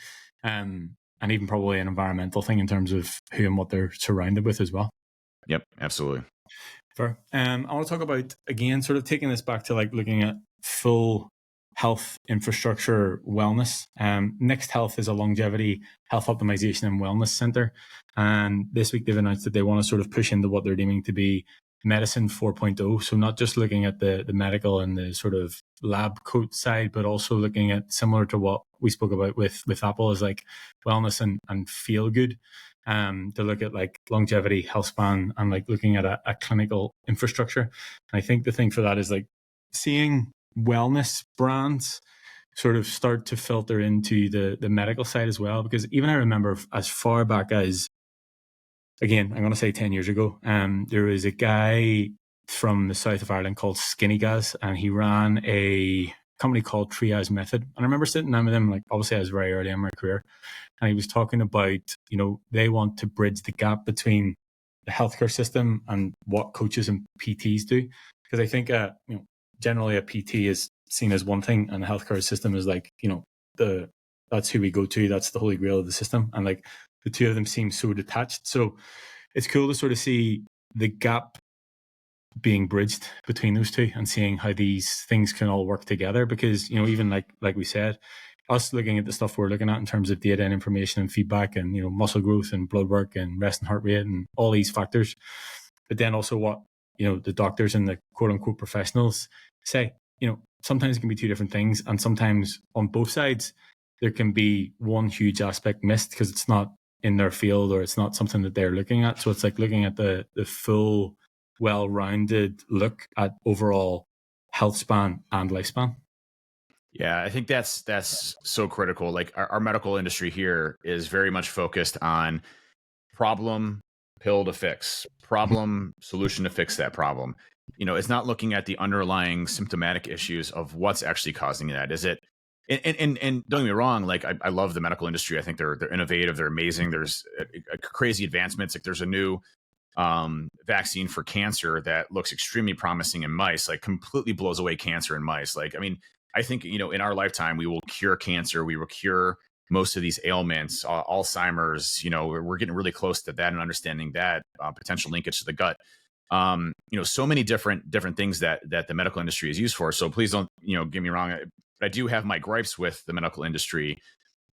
And even probably an environmental thing in terms of who and what they're surrounded with as well. Yep, absolutely. Fair. I want to talk about, again, sort of taking this back to like looking at full health infrastructure wellness. Next Health is a longevity health optimization and wellness center. And this week they've announced that they want to sort of push into what they're deeming to be medicine 4.0. So not just looking at the medical and the sort of lab coat side, but also looking at similar to what we spoke about with Apple is like wellness and feel good. To look at like longevity, health span, and like looking at a clinical infrastructure. And I think the thing for that is like seeing wellness brands sort of start to filter into the medical side as well. Because even I remember as far back as, again, I'm going to say 10 years ago, there was a guy from the south of Ireland called Skinny Gaz, and he ran a company called Triage Method. And I remember sitting down with him, like obviously I was very early in my career, and he was talking about, they want to bridge the gap between the healthcare system and what coaches and PTs do. Because I think, generally a PT is seen as one thing, and the healthcare system is like, that's who we go to. That's the holy grail of the system. And like the two of them seem so detached. So it's cool to sort of see the gap being bridged between those two and seeing how these things can all work together. Because, even like we said, us looking at the stuff we're looking at in terms of data and information and feedback and, muscle growth and blood work and rest and heart rate and all these factors. But then also what, the doctors and the quote unquote professionals say, sometimes it can be two different things. And sometimes on both sides, there can be one huge aspect missed because it's not in their field or it's not something that they're looking at. So it's like looking at the full, well-rounded look at overall health span and lifespan. Yeah, I think that's so critical. Like our medical industry here is very much focused on problem, pill to fix, problem, solution to fix that problem. It's not looking at the underlying symptomatic issues of what's actually causing that. Is it? And don't get me wrong, like I love the medical industry. I think they're innovative, they're amazing. There's crazy advancements. Like there's a new vaccine for cancer that looks extremely promising in mice, like completely blows away cancer in mice. Like, I mean, I think, in our lifetime, we will cure cancer. We will cure most of these ailments, Alzheimer's, we're getting really close to that and understanding that potential linkage to the gut. So many different things that the medical industry is used for. So please don't, get me wrong. I do have my gripes with the medical industry,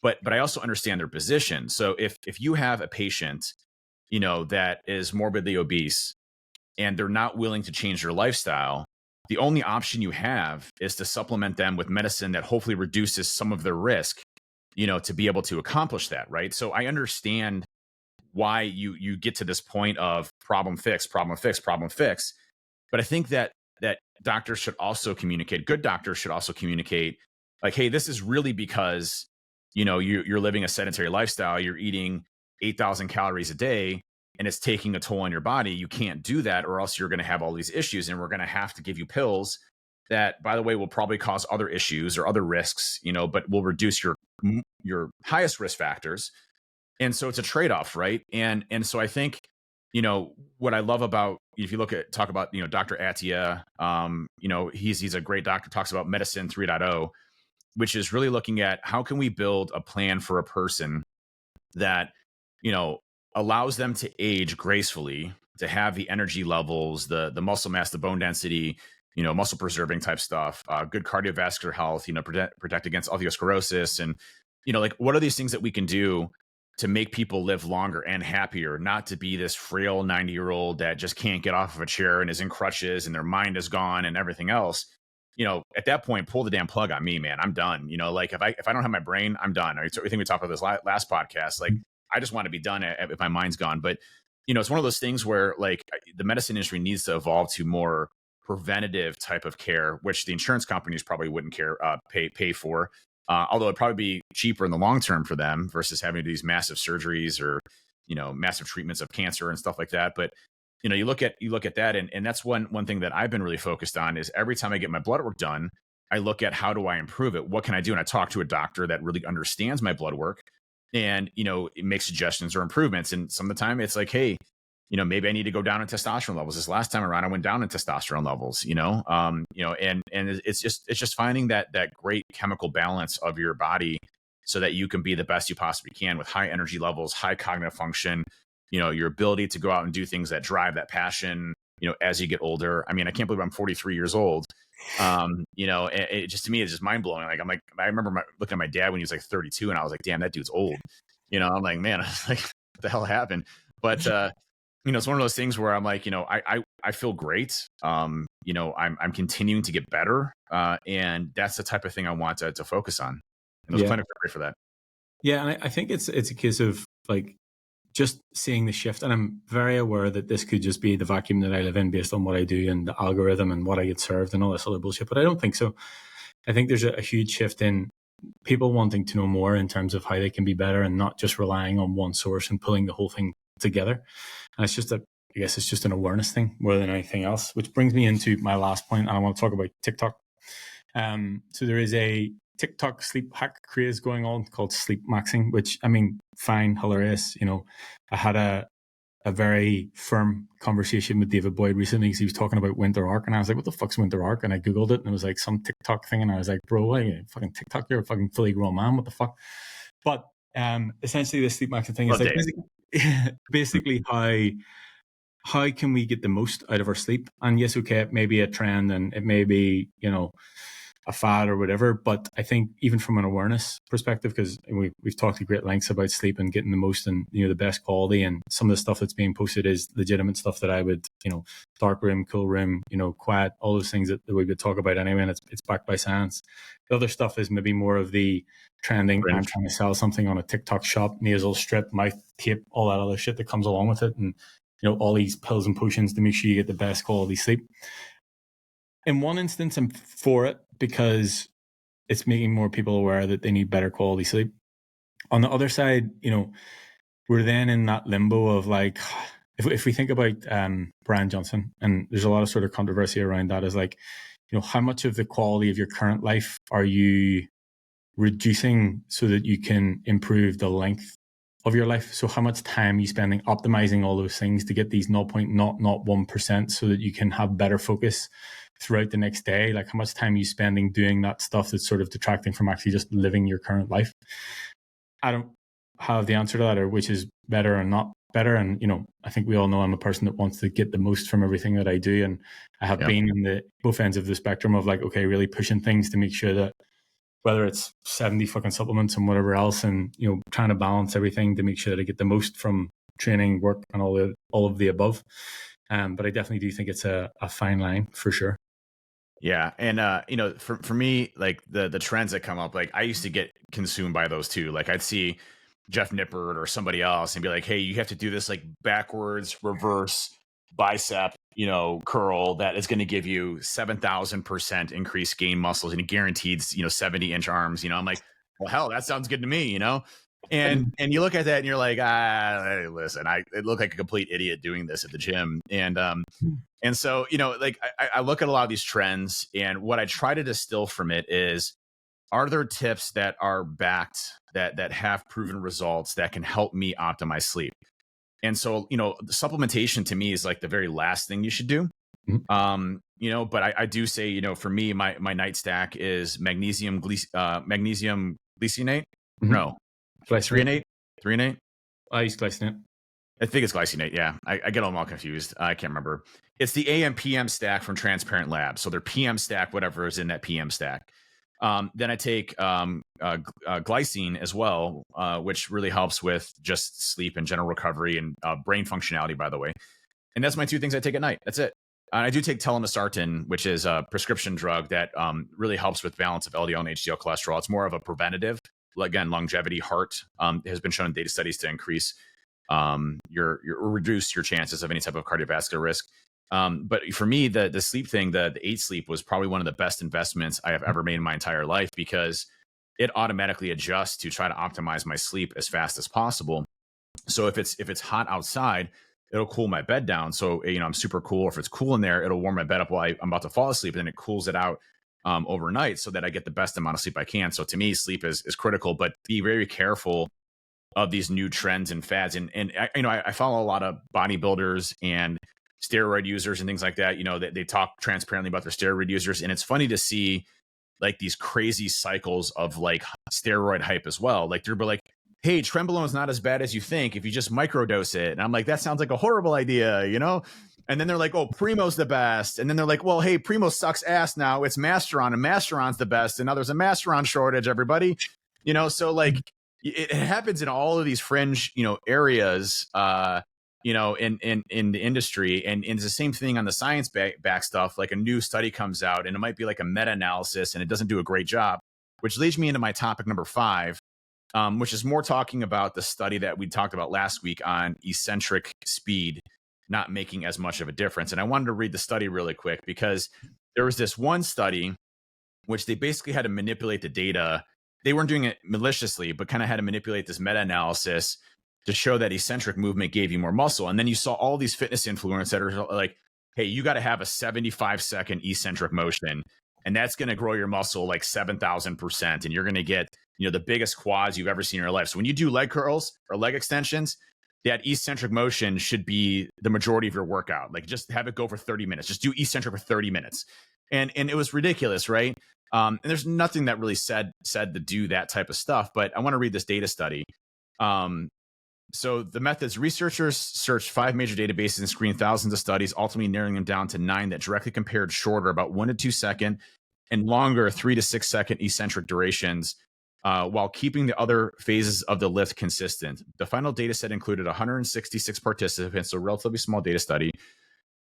but I also understand their position. So if you have a patient, that is morbidly obese and they're not willing to change their lifestyle, the only option you have is to supplement them with medicine that hopefully reduces some of their risk, to be able to accomplish that, right? So I understand why you get to this point of problem fix, problem fix, problem fix. But I think that doctors should also communicate, good doctors should also communicate, like, hey, this is really because, you're living a sedentary lifestyle, you're eating 8,000 calories a day, and it's taking a toll on your body. You can't do that, or else you're going to have all these issues, and we're going to have to give you pills that, by the way, will probably cause other issues or other risks, but will reduce your highest risk factors. And so it's a trade-off, right? And so I think, what I love about, if you talk about, Dr. Attia, he's a great doctor, talks about medicine 3.0, which is really looking at how can we build a plan for a person that, allows them to age gracefully, to have the energy levels, the muscle mass, the bone density, muscle preserving type stuff, good cardiovascular health, protect against osteosclerosis. And, like, what are these things that we can do to make people live longer and happier, not to be this frail 90-year-old that just can't get off of a chair and is in crutches and their mind is gone and everything else. At that point, pull the damn plug on me, man. I'm done. Like, if I don't have my brain, I'm done. I think we talked about this last podcast. Like, I just want to be done if my mind's gone. But, it's one of those things where, like, the medicine industry needs to evolve to more preventative type of care, which the insurance companies probably wouldn't pay for. Although it'd probably be cheaper in the long term for them versus having to do these massive surgeries or, massive treatments of cancer and stuff like that. But, you look at that, and that's one thing that I've been really focused on is every time I get my blood work done, I look at how do I improve it? What can I do? And I talk to a doctor that really understands my blood work and, it makes suggestions or improvements. And some of the time it's like, hey, maybe I need to go down in testosterone levels. This last time around, I went down in testosterone levels, and it's just finding that great chemical balance of your body so that you can be the best you possibly can with high energy levels, high cognitive function, your ability to go out and do things that drive that passion, as you get older. I mean, I can't believe I'm 43 years old. It just, to me, it's just mind blowing. Like, I remember looking at my dad when he was like 32 and I was like, damn, that dude's old. I'm like, man, like, what the hell happened? But, it's one of those things where I'm like, I feel great. I'm continuing to get better. And that's the type of thing I want to focus on. And there's plenty of great for that. Yeah. And I think it's a case of, like, just seeing the shift. And I'm very aware that this could just be the vacuum that I live in based on what I do and the algorithm and what I get served and all this other bullshit. But I don't think so. I think there's a huge shift in people wanting to know more in terms of how they can be better and not just relying on one source and pulling the whole thing together. And it's just I guess it's just an awareness thing more than anything else, which brings me into my last point. And I want to talk about TikTok. So there is a TikTok sleep hack craze going on called sleep maxing, which, I mean, fine, hilarious. I had a very firm conversation with David Boyd recently because he was talking about winter arc, and I was like, what the fuck's winter arc? And I Googled it and it was like some TikTok thing. And I was like, bro, what are you, fucking TikTok? You're a fucking fully grown man. What the fuck? But essentially the sleep maxing thing is like basically how can we get the most out of our sleep? And yes, okay, it may be a trend and it may be, a fad or whatever. But I think even from an awareness perspective, because we've talked at great lengths about sleep and getting the most and, the best quality, and some of the stuff that's being posted is legitimate stuff that I would, dark room, cool room, quiet, all those things that we would talk about anyway. And it's backed by science. The other stuff is maybe more of the trending. I'm trying to sell something on a TikTok shop, nasal strip, mouth tape, all that other shit that comes along with it. And, all these pills and potions to make sure you get the best quality sleep. In one instance, I'm for it because it's making more people aware that they need better quality sleep. On the other side, we're then in that limbo of like, if we think about Brian Johnson, and there's a lot of sort of controversy around that, is like, how much of the quality of your current life are you reducing so that you can improve the length of your life? So how much time are you spending optimizing all those things to get these 0.001% so that you can have better focus throughout the next day? Like, how much time are you spending doing that stuff that's sort of detracting from actually just living your current life? I don't have the answer to that, or which is better and not better. And, I think we all know I'm a person that wants to get the most from everything that I do. And I have been in the both ends of the spectrum of like, okay, really pushing things to make sure that whether it's 70 fucking supplements and whatever else, and, trying to balance everything to make sure that I get the most from training, work, and all of the above. But I definitely do think it's a fine line for sure. Yeah. And for me, like the trends that come up, like I used to get consumed by those too. Like I'd see Jeff Nippert or somebody else and be like, hey, you have to do this like backwards reverse bicep, curl that is going to give you 7,000% increased gain muscles and guaranteed, 70-inch arms. I'm like, well, hell, that sounds good to me, And you look at that and you're like, listen, I look like a complete idiot doing this at the gym. And so, like I look at a lot of these trends, and what I try to distill from it is, are there tips that are backed that have proven results that can help me optimize sleep? And so, supplementation to me is like the very last thing you should do. But I do say, for me, my night stack is magnesium glycinate. No, Glycinate. 3 and 8. I use glycinate. I think it's glycinate. Yeah, I get them all confused. I can't remember. It's the AM PM stack from Transparent Labs. So their PM stack, whatever is in that PM stack. Then I take glycine as well, which really helps with just sleep and general recovery and brain functionality, by the way. And that's my two things I take at night. That's it. I do take telmisartan, which is a prescription drug that really helps with balance of LDL and HDL cholesterol. It's more of a preventative. Again, longevity, heart has been shown in data studies to increase your reduce your chances of any type of cardiovascular risk. But for me, the sleep thing, the 8 sleep was probably one of the best investments I have ever made in my entire life, because it automatically adjusts to try to optimize my sleep as fast as possible. So if it's hot outside, it'll cool my bed down. So, I'm super cool. If it's cool in there, it'll warm my bed up while I'm about to fall asleep, and then it cools it out overnight so that I get the best amount of sleep I can. So to me, sleep is critical, but be very careful of these new trends and fads. And I follow a lot of bodybuilders and steroid users and things like that. They talk transparently about their steroid users, and it's funny to see like these crazy cycles of like steroid hype as well. Like they're like, hey, trenbolone is not as bad as you think if you just microdose it. And I'm like, that sounds like a horrible idea, And then they're like, oh, Primo's the best. And then they're like, well, hey, Primo sucks ass now. It's Masteron, and Masteron's the best. And now there's a Masteron shortage, everybody. So like it happens in all of these fringe, areas, in the industry. And it's the same thing on the science back stuff. Like a new study comes out and it might be like a meta-analysis and it doesn't do a great job, which leads me into my topic number 5. Which is more talking about the study that we talked about last week on eccentric speed not making as much of a difference. And I wanted to read the study really quick, because there was this one study which they basically had to manipulate the data. They weren't doing it maliciously, but kind of had to manipulate this meta-analysis to show that eccentric movement gave you more muscle. And then you saw all these fitness influencers that are like, hey, you got to have a 75-second eccentric motion, and that's going to grow your muscle like 7,000%. And you're going to get the biggest quads you've ever seen in your life. So when you do leg curls or leg extensions, that eccentric motion should be the majority of your workout. Like just have it go for 30 minutes. Just do eccentric for 30 minutes. And it was ridiculous, right? And there's nothing that really said to do that type of stuff. But I want to read this data study. So the methods: researchers searched 5 major databases and screened thousands of studies, ultimately narrowing them down to 9 that directly compared shorter, about 1 to 2 second, and longer 3 to 6 second eccentric durations, while keeping the other phases of the lift consistent. The final data set included 166 participants, so a relatively small data study,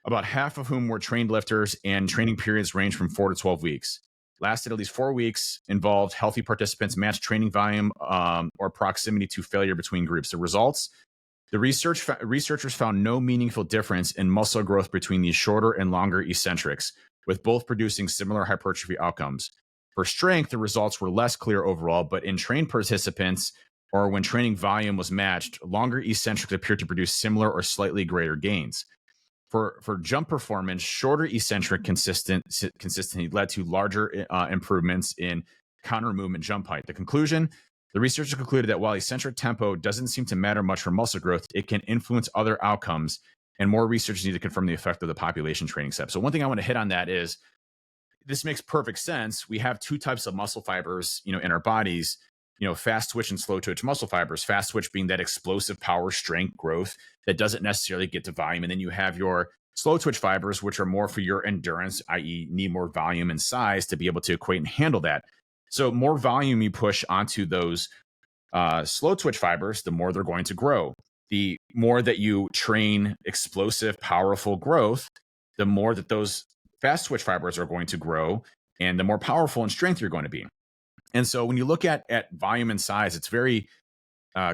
about half of whom were trained lifters, and training periods ranged from 4 to 12 weeks. Lasted at least 4 weeks, involved healthy participants, matched training volume or proximity to failure between groups. The results: the researchers found no meaningful difference in muscle growth between these shorter and longer eccentrics, with both producing similar hypertrophy outcomes. For strength, the results were less clear overall, but in trained participants, or when training volume was matched, longer eccentrics appeared to produce similar or slightly greater gains. For jump performance, shorter eccentric consistency led to larger improvements in counter movement jump height. The conclusion: the researchers concluded that while eccentric tempo doesn't seem to matter much for muscle growth, it can influence other outcomes, and more research needs to confirm the effect of the population training step. So one thing I want to hit on that is, this makes perfect sense. We have 2 types of muscle fibers, in our bodies, fast twitch and slow twitch muscle fibers. Fast twitch being that explosive power, strength, growth that doesn't necessarily get to volume. And then you have your slow twitch fibers, which are more for your endurance, i.e. need more volume and size to be able to equate and handle that. So more volume you push onto those slow twitch fibers, the more they're going to grow. The more that you train explosive, powerful growth, the more that those fast twitch fibers are going to grow and the more powerful in strength you're going to be. And so when you look at volume and size, it's very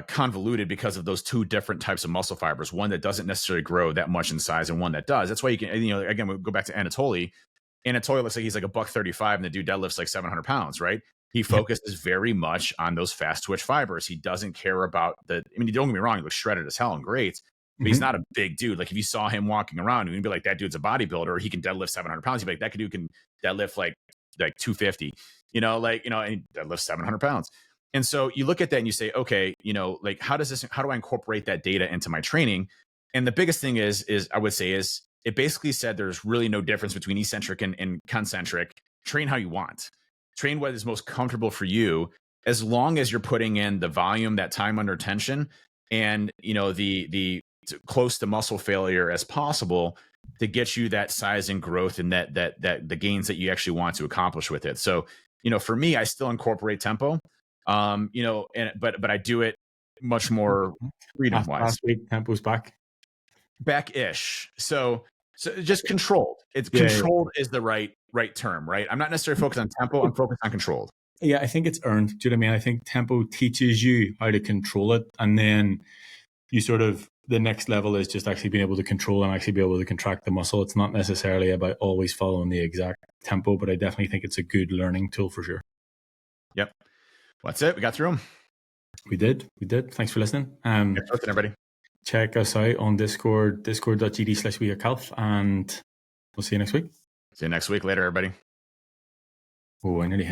convoluted because of those two different types of muscle fibers, one that doesn't necessarily grow that much in size and one that does. That's why you can, again, we'll go back to Anatoly. Anatoly looks like he's like a $135 and the dude deadlifts like 700 pounds, right? He focuses very much on those fast twitch fibers. He doesn't care about don't get me wrong, he looks shredded as hell and great, but he's not a big dude. Like if you saw him walking around, you'd be like, that dude's a bodybuilder, or he can deadlift 700 pounds. You'd be like, that dude can deadlift like 250, and he deadlifts 700 pounds. And so you look at that and you say, okay, like how do I incorporate that data into my training? And the biggest thing is I would say is it basically said there's really no difference between eccentric and concentric. Train how you want. Train what is most comfortable for you, as long as you're putting in the volume, that time under tension, and the close to muscle failure as possible to get you that size and growth and that the gains that you actually want to accomplish with it. So, for me, I still incorporate tempo. But I do it much more freedom wise. Last week, tempo's back-ish. So just controlled. It's controlled is the right term, right? I'm not necessarily focused on tempo. I'm focused on controlled. Yeah, I think it's earned. Do you know what I mean? I think tempo teaches you how to control it, and then you the next level is just actually being able to control and actually be able to contract the muscle. It's not necessarily about always following the exact tempo, but I definitely think it's a good learning tool for sure. Yep. Well, that's it. We got through them. We did. Thanks for listening. Thanks, everybody. Check us out on Discord, discord.gd/wehealth, and we'll see you next week. See you next week. Later, everybody. Oh, I nearly hit